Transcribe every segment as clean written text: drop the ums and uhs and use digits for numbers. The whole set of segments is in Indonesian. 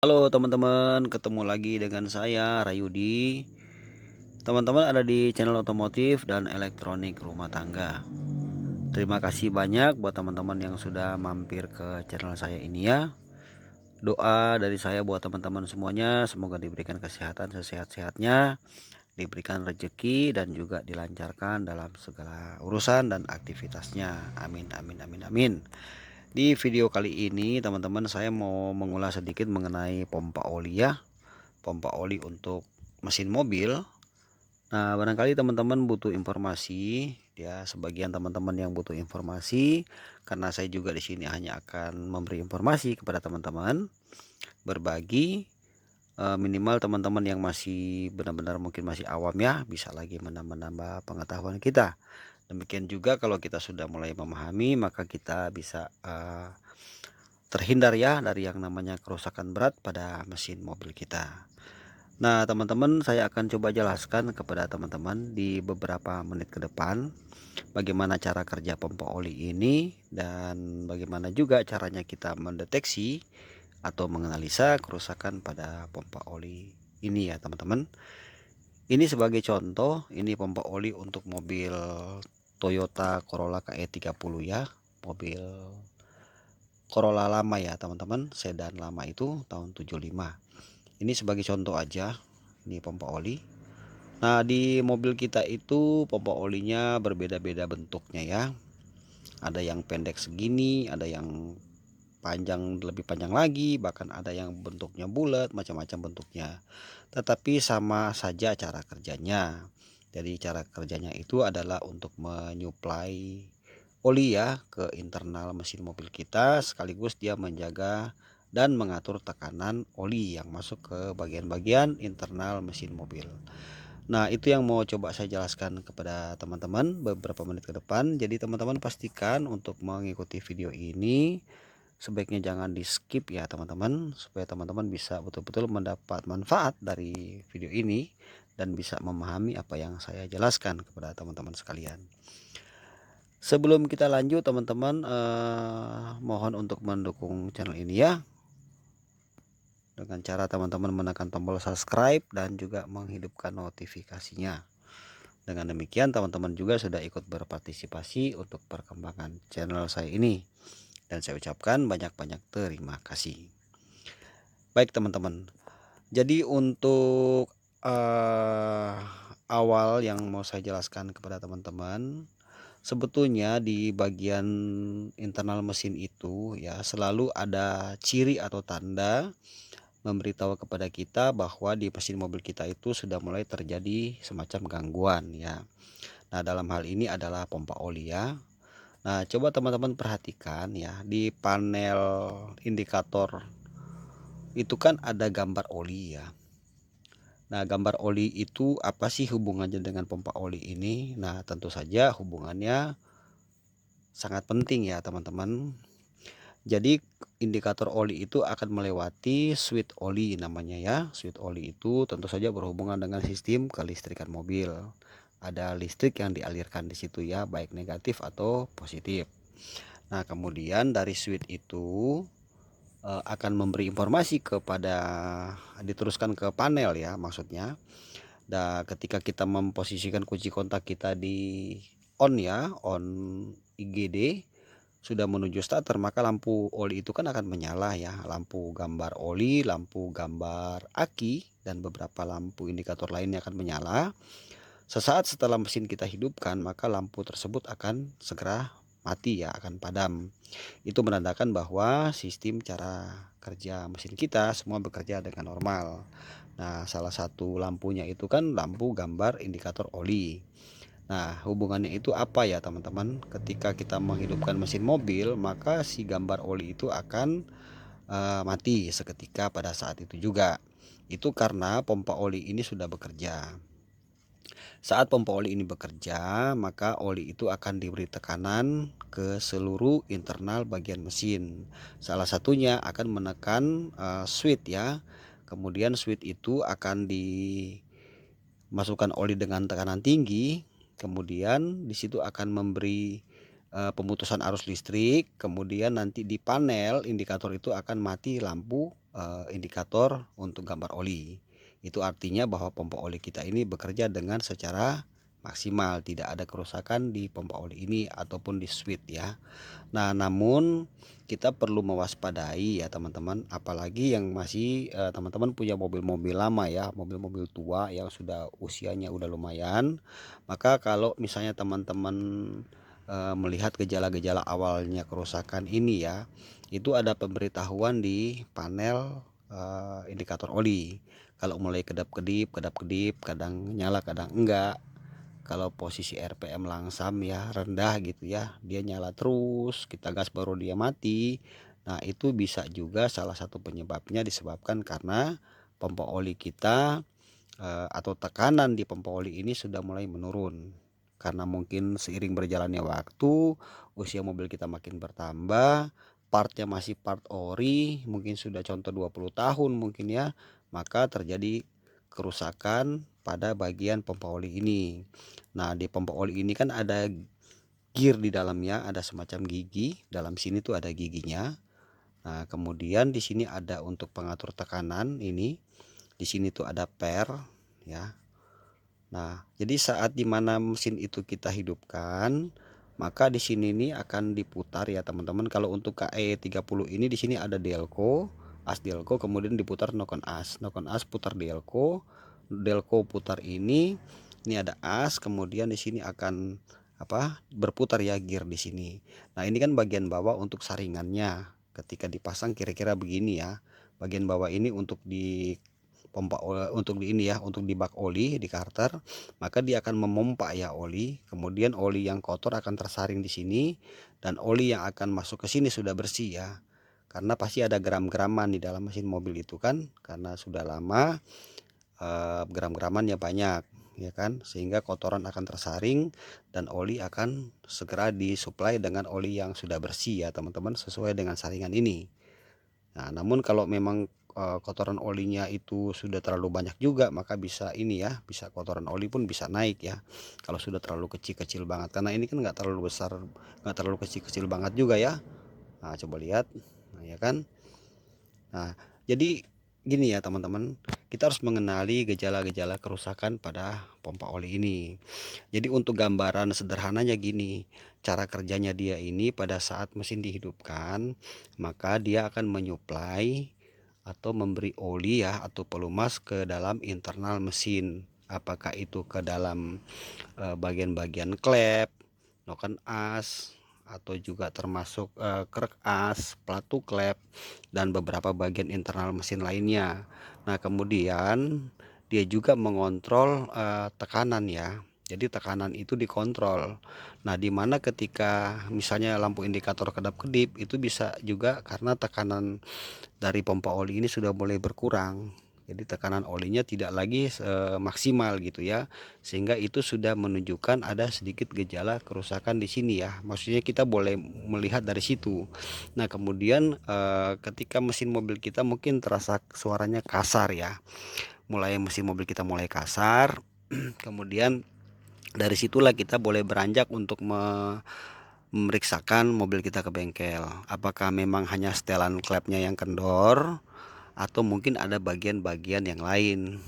Halo teman-teman, ketemu lagi dengan saya Rayudi. Teman-teman ada di channel otomotif dan elektronik rumah tangga. Terima kasih banyak buat teman-teman yang sudah mampir ke channel saya ini ya. Doa dari saya buat teman-teman semuanya, semoga diberikan kesehatan sesehat-sehatnya, diberikan rezeki dan juga dilancarkan dalam segala urusan dan aktivitasnya. Amin amin amin amin. Di video kali ini teman-teman saya mau mengulas sedikit mengenai pompa oli ya. Pompa oli untuk mesin mobil. Nah, barangkali teman-teman butuh informasi, ya sebagian teman-teman yang butuh informasi, karena saya juga di sini hanya akan memberi informasi kepada teman-teman, berbagi minimal teman-teman yang masih benar-benar mungkin masih awam ya, bisa lagi menambah pengetahuan kita. Demikian juga kalau kita sudah mulai memahami, maka kita bisa terhindar ya dari yang namanya kerusakan berat pada mesin mobil kita. Nah, teman-teman, saya akan coba jelaskan kepada teman-teman di beberapa menit ke depan bagaimana cara kerja pompa oli ini dan bagaimana juga caranya kita mendeteksi atau menganalisa kerusakan pada pompa oli ini ya, teman-teman. Ini sebagai contoh, ini pompa oli untuk mobil Toyota Corolla KE30 ya, mobil Corolla lama ya, teman-teman, sedan lama itu tahun 75. Ini sebagai contoh aja, ini pompa oli. Nah, di mobil kita itu pompa olinya berbeda-beda bentuknya ya. Ada yang pendek segini, ada yang panjang lebih panjang lagi, bahkan ada yang bentuknya bulat, macam-macam bentuknya. Tetapi sama saja cara kerjanya. Jadi cara kerjanya itu adalah untuk menyuplai oli ya ke internal mesin mobil kita, sekaligus dia menjaga dan mengatur tekanan oli yang masuk ke bagian-bagian internal mesin mobil. Nah, itu yang mau coba saya jelaskan kepada teman-teman beberapa menit ke depan. Jadi teman-teman pastikan untuk mengikuti video ini sebaiknya jangan di skip ya teman-teman, supaya teman-teman bisa betul-betul mendapat manfaat dari video ini dan bisa memahami apa yang saya jelaskan kepada teman-teman sekalian. Sebelum kita lanjut teman-teman, mohon untuk mendukung channel ini ya, dengan cara teman-teman menekan tombol subscribe dan juga menghidupkan notifikasinya. Dengan demikian teman-teman juga sudah ikut berpartisipasi untuk perkembangan channel saya ini. Dan saya ucapkan banyak-banyak terima kasih. Baik teman-teman. Jadi untuk awal yang mau saya jelaskan kepada teman-teman, sebetulnya di bagian internal mesin itu ya selalu ada ciri atau tanda memberitahu kepada kita bahwa di mesin mobil kita itu sudah mulai terjadi semacam gangguan ya. Nah, dalam hal ini adalah pompa oli ya. Nah, coba teman-teman perhatikan ya, di panel indikator itu kan ada gambar oli ya. Nah, gambar oli itu apa sih hubungannya dengan pompa oli ini? Nah, tentu saja hubungannya sangat penting ya, teman-teman. Jadi indikator oli itu akan melewati switch oli namanya ya. Switch oli itu tentu saja berhubungan dengan sistem kelistrikan mobil. Ada listrik yang dialirkan di situ ya, baik negatif atau positif. Nah, kemudian dari switch itu akan memberi informasi kepada, diteruskan ke panel ya maksudnya. Dan ketika kita memposisikan kunci kontak kita di on ya, on IGD sudah menuju starter, maka lampu oli itu kan akan menyala ya, lampu gambar oli, lampu gambar aki dan beberapa lampu indikator lainnya akan menyala. Sesaat setelah mesin kita hidupkan, maka lampu tersebut akan segera mati ya, akan padam. Itu menandakan bahwa sistem cara kerja mesin kita semua bekerja dengan normal. Nah, salah satu lampunya itu kan lampu gambar indikator oli. Nah, hubungannya itu apa ya teman-teman? Ketika kita menghidupkan mesin mobil, maka si gambar oli itu akan mati seketika pada saat itu juga. Itu karena pompa oli ini sudah bekerja. Saat pompa oli ini bekerja, maka oli itu akan diberi tekanan ke seluruh internal bagian mesin. Salah satunya akan menekan switch ya. Kemudian switch itu akan dimasukkan oli dengan tekanan tinggi. Kemudian di situ akan memberi pemutusan arus listrik. Kemudian nanti di panel indikator itu akan mati lampu indikator untuk gambar oli. Itu artinya bahwa pompa oli kita ini bekerja dengan secara maksimal, tidak ada kerusakan di pompa oli ini ataupun di switch ya. Nah, namun kita perlu mewaspadai ya teman-teman, apalagi yang masih teman-teman punya mobil-mobil lama ya, mobil-mobil tua yang sudah usianya udah lumayan. Maka kalau misalnya teman-teman melihat gejala-gejala awalnya kerusakan ini ya, itu ada pemberitahuan di panel indikator oli. Kalau mulai kedap-kedip, kedap-kedip, kadang nyala, kadang enggak. Kalau posisi RPM langsam ya, rendah gitu ya, dia nyala terus, kita gas baru dia mati. Nah, itu bisa juga salah satu penyebabnya disebabkan karena pompa oli kita atau tekanan di pompa oli ini sudah mulai menurun. Karena mungkin seiring berjalannya waktu, usia mobil kita makin bertambah, partnya masih part ori, mungkin sudah contoh 20 tahun mungkin ya, maka terjadi kerusakan pada bagian pompa oli ini. Nah, di pompa oli ini kan ada gear di dalamnya, ada semacam gigi. Dalam sini tuh ada giginya. Nah, kemudian di sini ada untuk pengatur tekanan ini. Di sini tuh ada per ya. Nah, jadi saat dimana mesin itu kita hidupkan, maka di sini nih akan diputar ya teman-teman. Kalau untuk KE30 ini di sini ada delco, as delco, kemudian diputar knock on as putar delco, delco putar ini ada as, kemudian di sini akan berputar ya gear di sini. Nah, ini kan bagian bawah untuk saringannya. Ketika dipasang kira-kira begini ya. Bagian bawah ini untuk di pompa untuk di ini ya, untuk di bak oli di karter, maka dia akan memompa ya oli. Kemudian oli yang kotor akan tersaring di sini dan oli yang akan masuk ke sini sudah bersih ya. Karena pasti ada gram-graman di dalam mesin mobil itu kan, karena sudah lama gram-gramannya banyak ya kan, sehingga kotoran akan tersaring dan oli akan segera disuplai dengan oli yang sudah bersih ya teman-teman, sesuai dengan saringan ini. Nah, namun kalau memang kotoran olinya itu sudah terlalu banyak juga, maka bisa ini ya, bisa kotoran oli pun bisa naik ya. Kalau sudah terlalu kecil-kecil banget, karena ini kan nggak terlalu besar, nggak terlalu kecil-kecil banget juga ya. Nah, coba lihat, nah, ya kan. Nah, jadi gini ya teman-teman, kita harus mengenali gejala-gejala kerusakan pada pompa oli ini. Jadi untuk gambaran sederhananya gini, cara kerjanya dia ini pada saat mesin dihidupkan, maka dia akan menyuplai atau memberi oli ya atau pelumas ke dalam internal mesin. Apakah itu ke dalam bagian-bagian klep, noken as, atau juga termasuk krek as, pelatu klep, dan beberapa bagian internal mesin lainnya. Nah, kemudian dia juga mengontrol tekanan ya. Jadi tekanan itu dikontrol. Nah, dimana ketika misalnya lampu indikator kedap-kedip itu bisa juga karena tekanan dari pompa oli ini sudah mulai berkurang. Jadi tekanan olinya tidak lagi maksimal gitu ya. Sehingga itu sudah menunjukkan ada sedikit gejala kerusakan di sini ya. Maksudnya kita boleh melihat dari situ. Nah, kemudian ketika mesin mobil kita mungkin terasa suaranya kasar ya. Mulai mesin mobil kita mulai kasar. Kemudian dari situlah kita boleh beranjak untuk memeriksakan mobil kita ke bengkel. Apakah memang hanya setelan klepnya yang kendor atau mungkin ada bagian-bagian yang lain.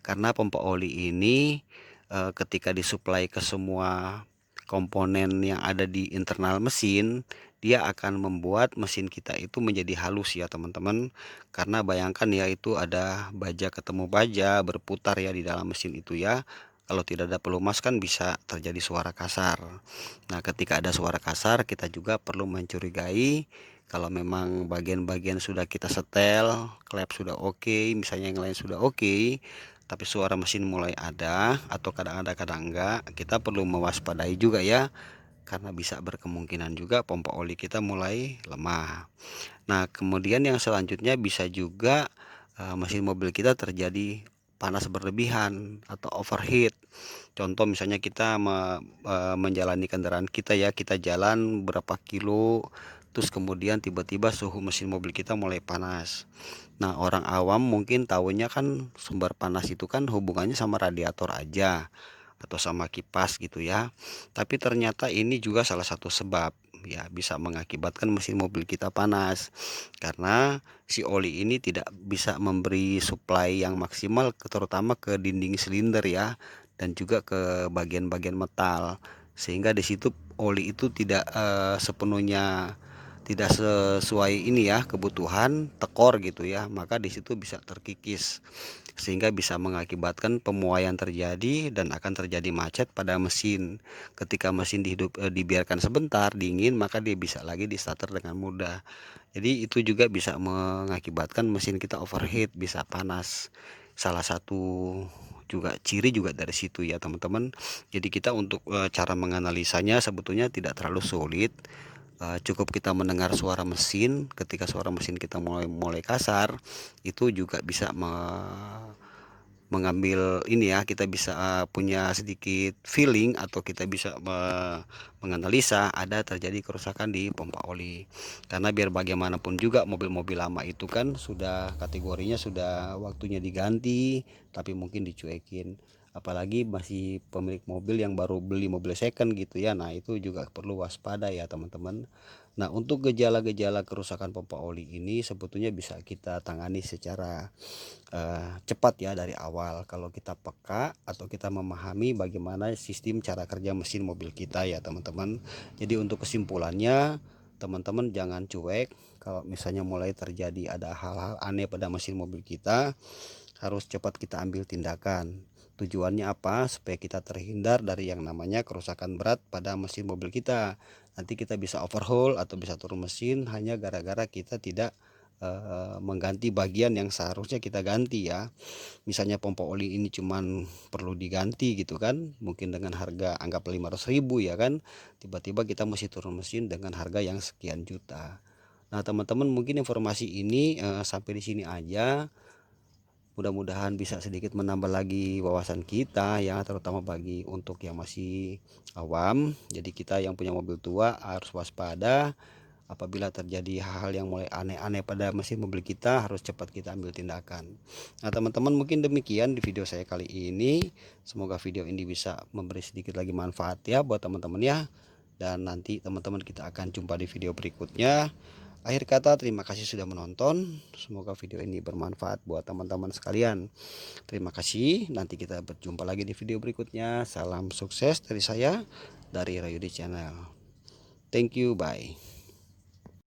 Karena pompa oli ini ketika disuplai ke semua komponen yang ada di internal mesin, dia akan membuat mesin kita itu menjadi halus ya teman-teman. Karena bayangkan ya, itu ada baja ketemu baja berputar ya di dalam mesin itu ya. Kalau tidak ada pelumas kan bisa terjadi suara kasar. Nah, ketika ada suara kasar kita juga perlu mencurigai kalau memang bagian-bagian sudah kita setel, klep sudah oke, misalnya yang lain sudah oke, tapi suara mesin mulai ada atau kadang ada kadang enggak, kita perlu mewaspadai juga ya, karena bisa berkemungkinan juga pompa oli kita mulai lemah. Nah, kemudian yang selanjutnya bisa juga mesin mobil kita terjadi panas berlebihan atau overheat. Contoh misalnya kita menjalani kendaraan kita ya, kita jalan berapa kilo, terus kemudian tiba-tiba suhu mesin mobil kita mulai panas. Nah, orang awam mungkin tahunya kan sumber panas itu kan hubungannya sama radiator aja atau sama kipas gitu ya. Tapi ternyata ini juga salah satu sebab. ya bisa mengakibatkan mesin mobil kita panas. Karena si oli ini tidak bisa memberi suplai yang maksimal terutama ke dinding silinder ya, dan juga ke bagian-bagian metal. Sehingga di situ oli itu tidak sepenuhnya tidak sesuai ini ya kebutuhan tekor gitu ya, maka di situ bisa terkikis sehingga bisa mengakibatkan pemuaian terjadi dan akan terjadi macet pada mesin. Ketika mesin dibiarkan sebentar dingin, maka dia bisa lagi di starter dengan mudah. Jadi itu juga bisa mengakibatkan mesin kita overheat, bisa panas. Salah satu juga ciri juga dari situ ya teman-teman. Jadi kita untuk cara menganalisanya sebetulnya tidak terlalu sulit. Cukup kita mendengar suara mesin. Ketika suara mesin kita mulai kasar, itu juga bisa mengambil ini ya, kita bisa punya sedikit feeling atau kita bisa menganalisa ada terjadi kerusakan di pompa oli. Karena biar bagaimanapun juga mobil-mobil lama itu kan sudah kategorinya sudah waktunya diganti, tapi mungkin dicuekin. Apalagi masih pemilik mobil yang baru beli mobil second gitu ya. Nah, itu juga perlu waspada ya teman-teman. Nah, untuk gejala-gejala kerusakan pompa oli ini sebetulnya bisa kita tangani secara cepat ya dari awal kalau kita peka atau kita memahami bagaimana sistem cara kerja mesin mobil kita ya teman-teman. Jadi untuk kesimpulannya, teman-teman jangan cuek kalau misalnya mulai terjadi ada hal-hal aneh pada mesin mobil kita, harus cepat kita ambil tindakan. Tujuannya apa? Supaya kita terhindar dari yang namanya kerusakan berat pada mesin mobil kita. Nanti kita bisa overhaul atau bisa turun mesin hanya gara-gara kita tidak mengganti bagian yang seharusnya kita ganti ya. Misalnya pompa oli ini cuman perlu diganti gitu kan, mungkin dengan harga anggap 500.000 ya kan, tiba-tiba kita mesti turun mesin dengan harga yang sekian juta. Nah teman-teman, mungkin informasi ini sampai di sini aja. Mudah-mudahan bisa sedikit menambah lagi wawasan kita ya, terutama bagi untuk yang masih awam. Jadi kita yang punya mobil tua harus waspada. Apabila terjadi hal-hal yang mulai aneh-aneh pada mesin mobil kita, harus cepat kita ambil tindakan. Nah teman-teman, mungkin demikian di video saya kali ini. Semoga video ini bisa memberi sedikit lagi manfaat ya buat teman-teman ya. Dan nanti teman-teman kita akan jumpa di video berikutnya. Akhir kata, terima kasih sudah menonton. Semoga video ini bermanfaat buat teman-teman sekalian. Terima kasih. Nanti kita berjumpa lagi di video berikutnya. Salam sukses dari saya, dari Rayudi Channel. Thank you, bye.